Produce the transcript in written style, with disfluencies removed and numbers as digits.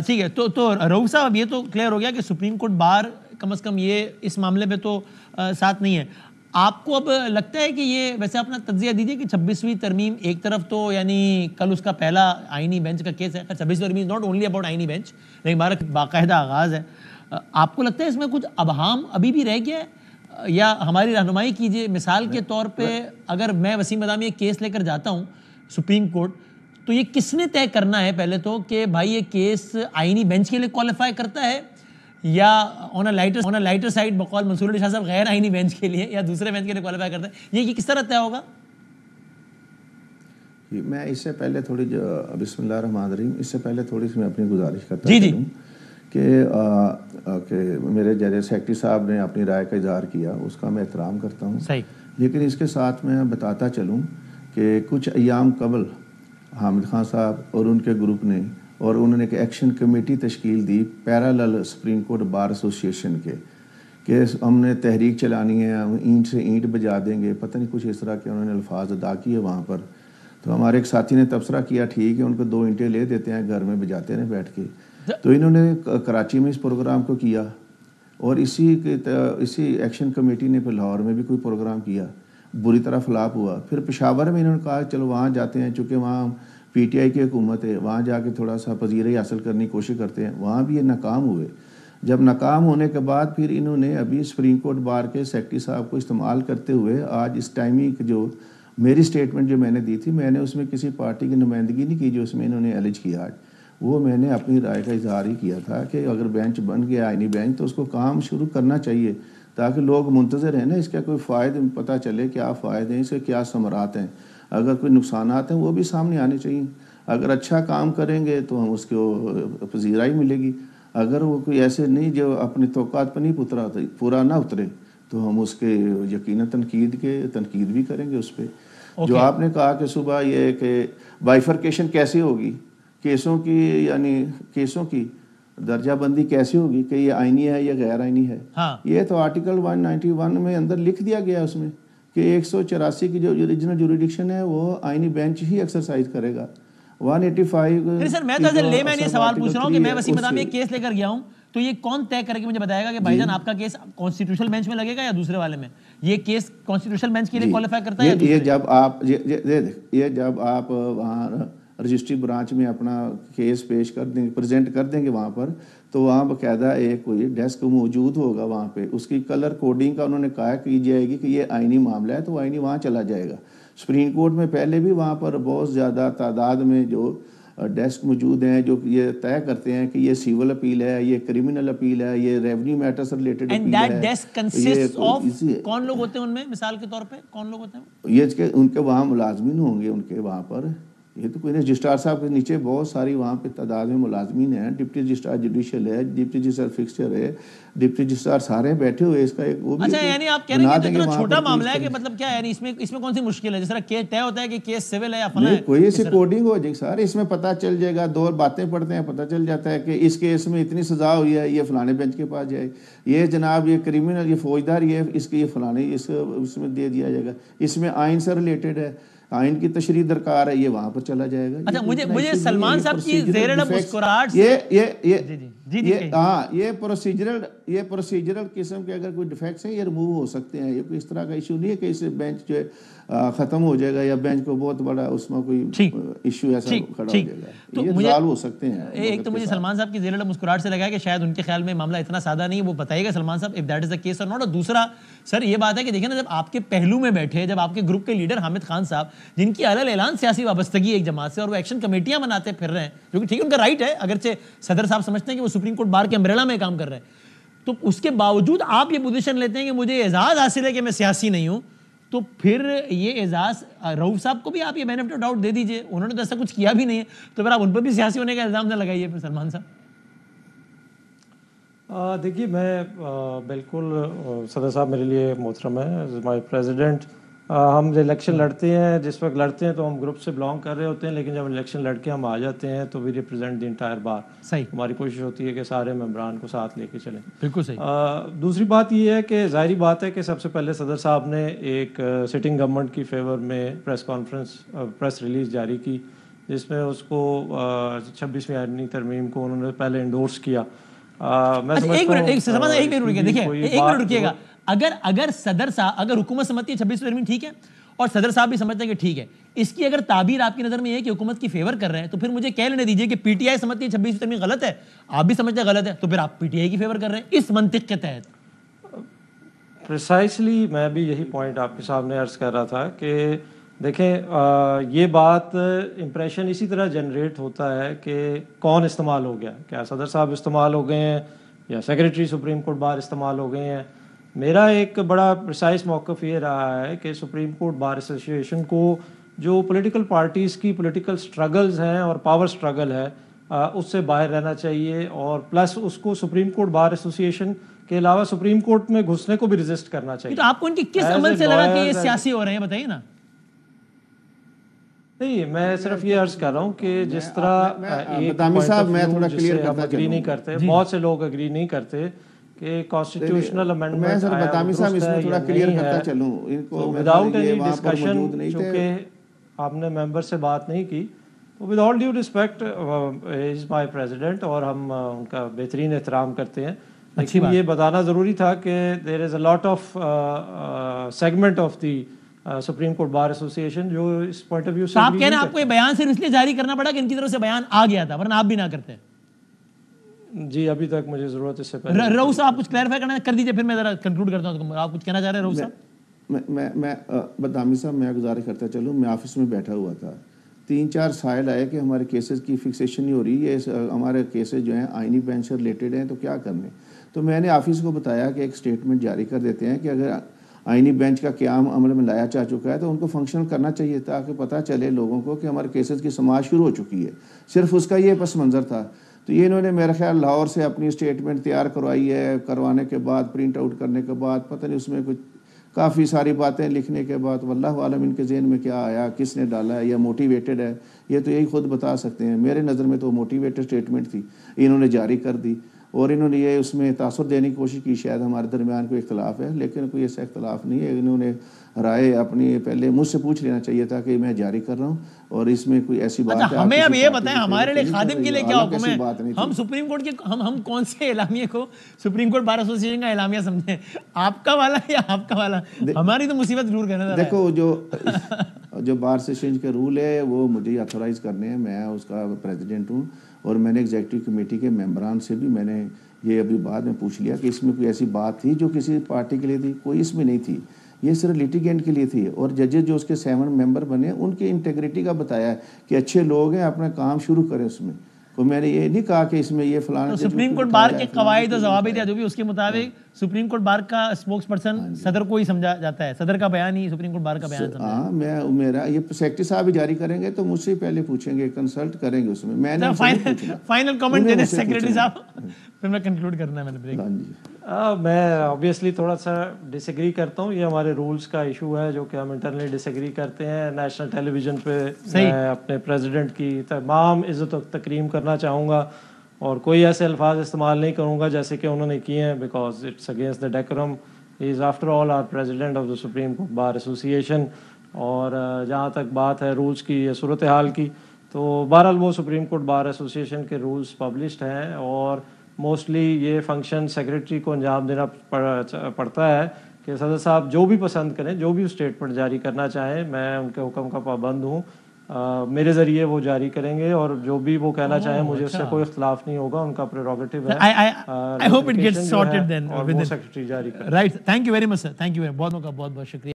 ٹھیک ہے. تو رؤوف صاحب اب یہ تو کلیئر ہو گیا کہ سپریم کورٹ بار کم از کم یہ اس معاملے پہ تو ساتھ نہیں ہے. آپ کو اب لگتا ہے کہ یہ ویسے اپنا تجزیہ دیجیے کہ 26ویں ترمیم ایک طرف تو یعنی کل اس کا پہلا آئینی بینچ کا کیس ہے, 26ویں ترمیم ناٹ اونلی اباؤٹ آئینی بینچ لیکن ہمارا باقاعدہ آغاز ہے. آپ کو لگتا ہے اس میں کچھ ابہام ابھی بھی رہ گیا ہے یا ہماری رہنمائی کیجیے؟ مثال کے طور پہ اگر میں وسیم بادامی ایک کیس لے کر جاتا ہوں سپریم کورٹ, تو یہ کس نے طے کرنا ہے پہلے تو کہ بھائی یہ کیس آئینی بینچ کے لیے کوالیفائی کرتا ہے یا آن اے لائٹر سائڈ بقول منصور علی شاہ صاحب غیر آئینی بینچ کے لیے یا دوسرے بینچ کے لیے کوالیفائی کرتا ہے؟ یہ کس طرح طے ہوگا؟ میں اس سے پہلے تھوڑی بسم اللہ الرحمن الرحیم اس سے پہلے تھوڑی سی میں اپنی گزارش کرتا ہوں کہ میرے جج سیکرٹری صاحب نے اپنی رائے کا اظہار کیا, اس کا میں احترام کرتا ہوں. لیکن اس کے ساتھ میں بتاتا چلوں کہ کچھ ایام قبل حامد خان صاحب اور ان کے گروپ نے اور انہوں نے ایک ایکشن کمیٹی تشکیل دی parallel supreme court bar association کے کہ ہم نے تحریک چلانی ہے, ہم اینٹ سے اینٹ بجا دیں گے, پتہ نہیں کچھ اس طرح کے انہوں نے الفاظ ادا کیے وہاں پر. تو ہمارے ایک ساتھی نے تبصرہ کیا ٹھیک ہے ان کو 2 اینٹیں لے دیتے ہیں گھر میں بجاتے ہیں بیٹھ کے. تو انہوں نے کراچی میں اس پروگرام کو کیا اور اسی ایکشن کمیٹی نے پھر لاہور میں بھی کوئی پروگرام کیا, بری طرح فلاپ ہوا. پھر پشاور میں انہوں نے کہا چلو وہاں جاتے ہیں, چونکہ وہاں پی ٹی آئی کی حکومت ہے, وہاں جا کے تھوڑا سا پذیرائی حاصل کرنے کی کوشش کرتے ہیں. وہاں بھی یہ ناکام ہوئے. جب ناکام ہونے کے بعد پھر انہوں نے ابھی سپریم کورٹ بار کے سیکرٹری صاحب کو استعمال کرتے ہوئے آج اس ٹائمنگ جو میری سٹیٹمنٹ جو میں نے دی تھی, میں نے اس میں کسی پارٹی کی نمائندگی نہیں کی جو اس میں انہوں نے ایلیج کیا. آج وہ میں نے اپنی رائے کا اظہار ہی کیا تھا کہ اگر بینچ بن گیا آئینی بینچ تو اس کو کام شروع کرنا چاہیے تاکہ لوگ منتظر ہیں نا, اس کا کوئی فائدہ پتہ چلے کیا فائدے ہیں, اس کے کیا ثمرات ہیں, اگر کوئی نقصانات ہیں وہ بھی سامنے آنے چاہیے. اگر اچھا کام کریں گے تو ہم اس کو پذیرائی ملے گی. اگر وہ کوئی ایسے نہیں جو اپنی توقعات پر نہیں پورا نہ اترے تو ہم اس کے یقیناً تنقید بھی کریں گے اس پہ. جو آپ نے کہا کہ صبح یہ کہ بائیفرکیشن کیسے ہوگی کیسوں کی, یعنی کیسوں کی درجہ بندی کیسے ہوگی کہ یہ آئینی ہے یا غیر آئینی ہے, یہ تو آرٹیکل 191 میں اندر لکھ دیا گیا اس میں کہ 184 کی جو اوریجنل جوریڈکشن ہے وہ آئینی بینچ ہی ایکسرسائز کرے گا. 185 سر میں تو لے میں یہ سوال پوچھ رہا ہوں کہ میں وسیم بادامی ایک کیس لے کر گیا ہوں تو یہ کون طے کر کے مجھے بتائے گا کہ بھائی جان آپ کا کیس کانسٹیٹیوشنل بینچ میں لگے گا یا دوسرے والے میں؟ یہ کیس کانسٹیٹیوشنل بینچ کے لیے کوالیفائی کرتا ہے؟ یہ جب آپ وہاں رجسٹری برانچ میں اپنا کیس پیش کر دیں گے, پریزنٹ کر دیں گے وہاں پر, تو وہاں باقاعدہ ایک کوئی ڈیسک موجود ہوگا وہاں پہ, اس کی کلر کوڈنگ کا انہوں نے کہا کی جائے گی کہ یہ آئینی معاملہ ہے تو وہ آئینی وہاں چلا جائے گا. سپریم کورٹ میں پہلے بھی وہاں پر بہت زیادہ تعداد میں جو ڈیسک موجود ہیں جو یہ طے کرتے ہیں کہ یہ سیول اپیل ہے, یہ کرمنل اپیل ہے, یہ ریونیو میٹر سے ریلیٹڈ اپیل ہے. اینڈ دیٹ ڈیسک کنسسٹس آف کون لوگ ہوتے ہیں ان میں؟ مثال کے طور پہ کون لوگ ہوتے ہیں؟ یہ ان کے وہاں ملازمین ہوں گے ان کے وہاں پر. یہ تو کوئی نہیں, رجسٹرار صاحب کے نیچے بہت ساری وہاں پہ تعداد میں ملازمین ہیں. ڈپٹی رجسٹرار جوڈیشل ہے, ڈپٹی رجسٹرار فکسچر ہے, ڈپٹی رجسٹرار سارے بیٹھے ہوئے. اس کا ایک وہ بھی اچھا, یعنی آپ کہہ رہے ہیں کہ اتنا چھوٹا معاملہ ہے کہ مطلب کیا یعنی اس میں کون سی مشکل ہے؟ جس طرح کیس طے ہوتا ہے کہ کیس سول ہے یا فلاں ہے, کوئی ایسی کوڈنگ ہو جائے سر, اس میں پتہ چل جائے گا. 2 باتیں پڑھتے ہیں پتہ چل جاتا ہے کہ اس کیس میں اتنی سزا ہوئی ہے, یہ فلانے بینچ کے پاس جائے, یہ جناب یہ کرمنل یہ فوجدار یہ اس کے یہ فلانے اس میں دے دیا جائے گا. اس میں آئین سے ریلیٹڈ ہے, آئین کی تشریح درکار ہے, یہ وہاں پر چلا جائے گا. اچھا, مجھے سلمان صاحب کی زیر لب مسکراہٹ یہ پروسیجرل قسم کے اگر کوئی ڈیفیکٹس ہیں یہ ریموو ہو سکتے ہیں. یہ کوئی اس طرح کا ایشو نہیں ہے کہ اس بینچ جو ہے ختم ہو جائے گا یا بینچ کو بہت بڑا اس میں کوئی ایشو ایسا کھڑا ہو جائے گا. یہ ریزالو ہو سکتے ہیں. ایک تو مجھے سلمان صاحب کی زیر لب مسکراہٹ سے لگا ہے کہ شاید ان کے خیال میں معاملہ اتنا سادہ نہیں ہے, وہ بتائے گا سلمان صاحب if that is the case or not. اور دوسرا سر یہ بات ہے کہ دیکھیں نا, جب آپ کے پہلو میں بیٹھے جب آپ کے گروپ کے لیڈر حامد خان صاحب جن کی علل اعلان سیاسی وابستگی ایک جماعت سے اور وہ ایکشن کمیٹیاں بناتے پھر رہے ہیں, جو کہ ٹھیک ہے ان کا رائٹ ہے, اگرچہ صدر صاحب سمجھتے ہیں کہ وہ سپریم کورٹ بار کے امبریلا میں کام کر رہے ہیں, تو اس کے باوجود آپ یہ پوزیشن لیتے ہیں کہ مجھے اعزاز حاصل ہے کہ میں سیاسی نہیں ہوں, تو پھر یہ اعزاز رؤوف صاحب کو بھی آپ یہ بینیفٹ آف ڈاؤٹ دے دیجئے. انہوں نے تو ایسا کچھ کیا بھی نہیں ہے, تو پھر آپ ان پر بھی سیاسی ہونے کا الزام نہ لگائیے. پھر سلمان صاحب دیکھیے, میں بالکل صدر صاحب میرے لیے محترم ہے, مائی پریزیڈنٹ. ہم الیکشن لڑتے ہیں, جس وقت لڑتے ہیں تو ہم گروپ سے بلانگ کر رہے ہوتے ہیں, لیکن جب الیکشن لڑ کے ہم آ جاتے ہیں تو وی ریپرزینٹ دی انٹائر بار. صحیح, ہماری کوشش ہوتی ہے کہ سارے ممبران کو ساتھ لے کے چلیں. بالکل صحیح. دوسری بات یہ ہے کہ ظاہری بات ہے کہ سب سے پہلے صدر صاحب نے ایک سٹنگ گورنمنٹ کی فیور میں پریس کانفرنس پریس ریلیز جاری کی جس میں اس کو 26ویں آئینی ترمیم کو انہوں نے پہلے انڈورس کیا. میں ایک منٹ رکیے گا. اگر صدر صاحب, اگر حکومت سمجھتی ہے 26ویں ترمیم ٹھیک ہے اور صدر صاحب بھی سمجھتے ہیں کہ ٹھیک ہے, اس کی اگر تعبیر آپ کی نظر میں یہ ہے کہ حکومت کی فیور کر رہے ہیں, تو پھر مجھے کہہ لینے دیجئے کہ پی ٹی آئی سمجھتی ہے 26ویں ترمیم غلط ہے, آپ بھی سمجھتے ہیں غلط ہے, تو پھر آپ پی ٹی آئی کی فیور کر رہے ہیں اس منطق کے تحت. پریسائسلی میں بھی یہی پوائنٹ آپ کے سامنے عرض کر رہا تھا کہ دیکھیں یہ بات امپریشن اسی طرح جنریٹ ہوتا ہے کہ کون استعمال ہو گیا, کیا صدر صاحب استعمال ہو گئے ہیں یا سیکریٹری سپریم کورٹ بار استعمال ہو گئے ہیں. میرا ایک بڑا پریسائز موقف یہ رہا ہے کہ سپریم کورٹ بار ایسوسی ایشن کو جو پولیٹیکل پارٹیز کی پولیٹیکل سٹرگلز ہیں اور پاور سٹرگل ہے اس سے باہر رہنا چاہیے, اور پلس اس کو سپریم کورٹ بار ایسوسی ایشن کے علاوہ سپریم کورٹ میں گھسنے کو بھی ریزسٹ کرنا چاہیے. تو آپ کو ان کی کس عمل سے لگا کہ یہ سیاسی ہو رہے ہیں, بتائیے نا. نہیں, میں صرف یہ عرض کر رہا ہوں کہ جس طرح اگری نہیں کرتے, بہت سے لوگ اگری نہیں کرتے کہ constitutional amendment without any discussion, چونکہ آپ نے ممبر سے بات نہیں کی, تو with all due respect is my president اور ہم ان کا بہترین احترام کرتے ہیں. لیکن یہ بتانا ضروری تھا کہ there is a lot of segment of the supreme court bar association جو اس پوائنٹ آف ویو سے. آپ کہہ رہے ہیں آپ کو یہ بیان صرف اس لیے جاری کرنا پڑا کہ ان کی طرف سے بیان آ گیا تھا, ورنہ آپ بھی نہ کرتے. جی ابھی تک مجھے ضرورت اس سے پہلے. رؤوف صاحب کچھ کلیئرفائی کرنا کر دیجیے, پھر میں ذرا کنکلوڈ کرتا ہوں. آپ کچھ کہنا چاہ رہے ہیں رؤوف صاحب؟ میں بدامی صاحب میں گزارش کرتا چلوں, میں آفس میں بیٹھا ہوا تھا, 3-4 سائل آئے کہ ہمارے کیسز کی فکسیشن نہیں ہو رہی, یہ ہمارے کیسز جو ہیں آئینی بینچ سے ریلیٹڈ ہیں, تو کیا کرنے. تو میں نے آفس کو بتایا کہ ایک اسٹیٹمنٹ جاری کر دیتے ہیں کہ اگر آئینی بینچ کا قیام عمل میں لایا جا چکا ہے تو ان کو فنکشن کرنا چاہیے تاکہ پتہ چلے لوگوں کو کہ ہمارے کیسز کی سماعت شروع ہو چکی ہے. صرف اس کا یہ پس منظر تھا. تو یہ انہوں نے میرا خیال لاہور سے اپنی اسٹیٹمنٹ تیار کروائی ہے, کروانے کے بعد پرنٹ آؤٹ کرنے کے بعد پتہ نہیں اس میں کچھ کافی ساری باتیں لکھنے کے بعد واللہ عالم ان کے ذہن میں کیا آیا, کس نے ڈالا ہے, یا موٹیویٹڈ ہے, یہ تو یہی خود بتا سکتے ہیں. میرے نظر میں تو موٹیویٹڈ اسٹیٹمنٹ تھی, انہوں نے جاری کر دی, اور انہوں نے یہ اس میں تاثر دینے کی کوشش کی. شاید ہمارے درمیان کوئی اختلاف ہے, لیکن کوئی ایسا اختلاف نہیں ہے. انہوں نے رائے اپنی پہلے مجھ سے پوچھ لینا چاہیے تھا کہ میں جاری کر رہا ہوں, اور اس میں کوئی ایسی بات ہے. ہمیں اب یہ بتائیں ہمارے لیے خادم کے لیے کیا حکم ہے. ہم سپریم کورٹ کے ہم کون سے اعلامیے کو سپریم کورٹ بار ایسوسی ایشن کا اعلامیہ سمجھیں, آپ کا والا یا آپ کا والا؟ ہماری تو مصیبت دور کرنا. دیکھو جو بار ایسوسی کے رول ہے وہ مجھے اتھورائز کرنے ہیں, میں اس کا پریزیڈنٹ ہوں, اور میں نے ایگزیکٹو کمیٹی کے ممبران سے بھی میں نے یہ ابھی بعد میں پوچھ لیا کہ اس میں کوئی ایسی بات تھی جو کسی پارٹی کے لیے تھی. کوئی اس میں نہیں تھی, یہ صرف لیٹیگینٹ کے لیے تھی. اور ججز جو اس کے 7 ممبر بنے ان کی انٹیگریٹی کا بتایا ہے کہ اچھے لوگ ہیں, اپنا کام شروع کریں اس میں. تو میں نے یہ نہیں کہا کہ اس میں یہ فلانا. سپریم کورٹ بار کے قواعد و ضوابط جو بھی اس کے مطابق سپریم کورٹ بار کا اسپوکس پرسن صدر کو ہی سمجھا جاتا ہے, صدر کا بیان ہی سپریم کورٹ بار کا بیان. ہاں میرا یہ سیکرٹری صاحب بھی جاری کریں گے تو مجھ سے پہلے پوچھیں گے, کنسلٹ کریں گے اس میں. میں نے فائنل کمنٹ دینے سیکرٹری صاحب, پھر میں کنکلوڈ کرنا ہے. میں نے میں آبویسلی تھوڑا سا ڈس ایگری کرتا ہوں. یہ ہمارے رولز کا ایشو ہے جو کہ ہم انٹرنلی ڈس ایگری کرتے ہیں. نیشنل ٹیلی ویژن پہ میں اپنے پریزیڈنٹ کی تمام عزت و تکریم کرنا چاہوں گا, اور کوئی ایسے الفاظ استعمال نہیں کروں گا جیسے کہ انہوں نے کیے ہیں, because it's against the decorum. He is after all our president of the supreme court bar association. اور جہاں تک بات ہے رولز کی یا صورتحال کی, تو بہرحال وہ سپریم کورٹ بار ایسوسی ایشن کے رولز پبلشڈ ہیں, اور موسٹلی یہ فنکشن سیکریٹری کو انجام دینا پڑتا ہے کہ صدر صاحب جو بھی پسند کریں, جو بھی اسٹیٹمنٹ جاری کرنا چاہیں, میں ان کے حکم کا پابند ہوں. میرے ذریعے وہ جاری کریں گے, اور جو بھی وہ کہنا چاہیں مجھے اس سے کوئی اختلاف نہیں ہوگا, ان کا پریروگیٹو ہے. I hope it gets sorted then. اور وہ سیکریٹری جاری کریں. Right. Thank you very much sir. Thank you. بہت شکریہ.